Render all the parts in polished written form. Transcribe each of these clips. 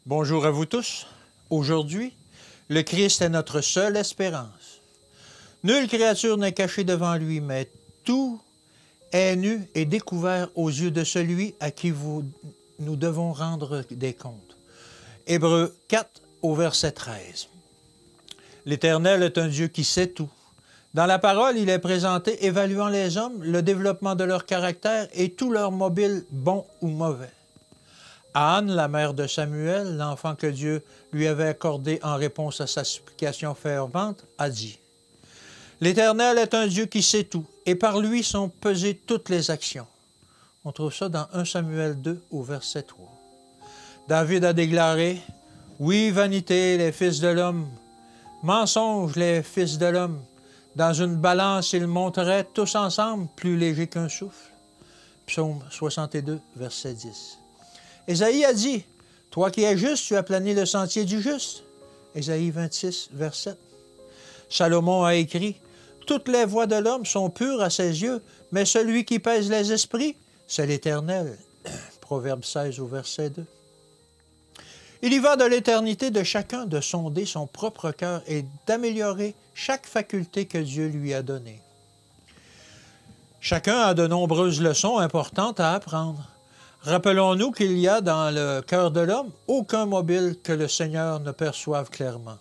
Bonjour à vous tous. Aujourd'hui, le Christ est notre seule espérance. Nulle créature n'est cachée devant lui, mais tout est nu et découvert aux yeux de celui à qui nous devons rendre des comptes. Hébreux 4 au verset 13. L'Éternel est un Dieu qui sait tout. Dans la parole, il est présenté évaluant les hommes, le développement de leur caractère et tout leur mobile, bon ou mauvais. Anne, la mère de Samuel, l'enfant que Dieu lui avait accordé en réponse à sa supplication fervente, a dit « L'Éternel est un Dieu qui sait tout, et par lui sont pesées toutes les actions. » On trouve ça dans 1 Samuel 2 au verset 3. David a déclaré « Oui, vanité, les fils de l'homme, mensonge, les fils de l'homme, dans une balance, ils monteraient tous ensemble, plus légers qu'un souffle. » Psaume 62, verset 10. Ésaïe a dit, « Toi qui es juste, tu aplanis le sentier du juste. » Ésaïe 26, verset 7. Salomon a écrit, « Toutes les voies de l'homme sont pures à ses yeux, mais celui qui pèse les esprits, c'est l'Éternel. » Proverbe 16 au verset 2. Il y va de l'éternité de chacun de sonder son propre cœur et d'améliorer chaque faculté que Dieu lui a donnée. Chacun a de nombreuses leçons importantes à apprendre. Rappelons-nous qu'il y a dans le cœur de l'homme aucun mobile que le Seigneur ne perçoive clairement.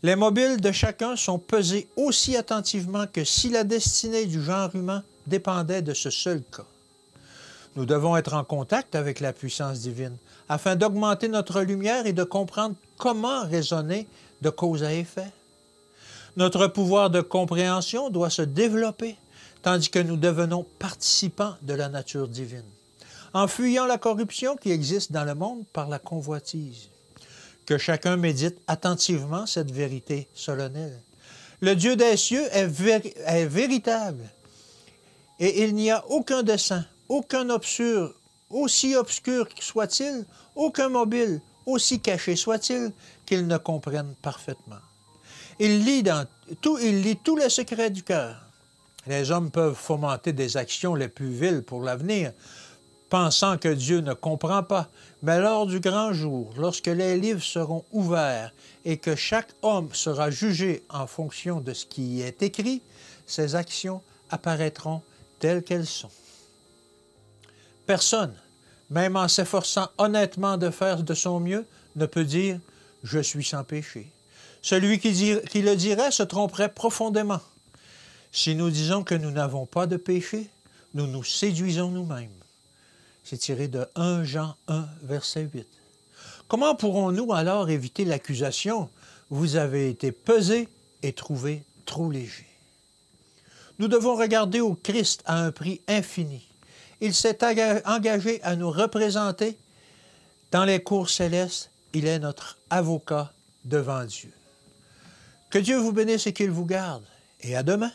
Les mobiles de chacun sont pesés aussi attentivement que si la destinée du genre humain dépendait de ce seul cas. Nous devons être en contact avec la puissance divine afin d'augmenter notre lumière et de comprendre comment raisonner de cause à effet. Notre pouvoir de compréhension doit se développer, tandis que nous devenons participants de la nature divine, en fuyant la corruption qui existe dans le monde par la convoitise. Que chacun médite attentivement cette vérité solennelle. Le Dieu des cieux est véritable, et il n'y a aucun dessein, aucun obscur, aussi obscur soit-il, aucun mobile, aussi caché soit-il, qu'il ne comprenne parfaitement. Il lit tous les secrets du cœur. Les hommes peuvent fomenter des actions les plus viles pour l'avenir, pensant que Dieu ne comprend pas, mais lors du grand jour, lorsque les livres seront ouverts et que chaque homme sera jugé en fonction de ce qui y est écrit, ses actions apparaîtront telles qu'elles sont. Personne, même en s'efforçant honnêtement de faire de son mieux, ne peut dire « je suis sans péché ». Celui qui le dirait se tromperait profondément. Si nous disons que nous n'avons pas de péché, nous nous séduisons nous-mêmes. C'est tiré de 1 Jean 1, verset 8. Comment pourrons-nous alors éviter l'accusation « Vous avez été pesé et trouvé trop léger ». Nous devons regarder au Christ à un prix infini. Il s'est engagé à nous représenter dans les cours célestes. Il est notre avocat devant Dieu. Que Dieu vous bénisse et qu'il vous garde. Et à demain.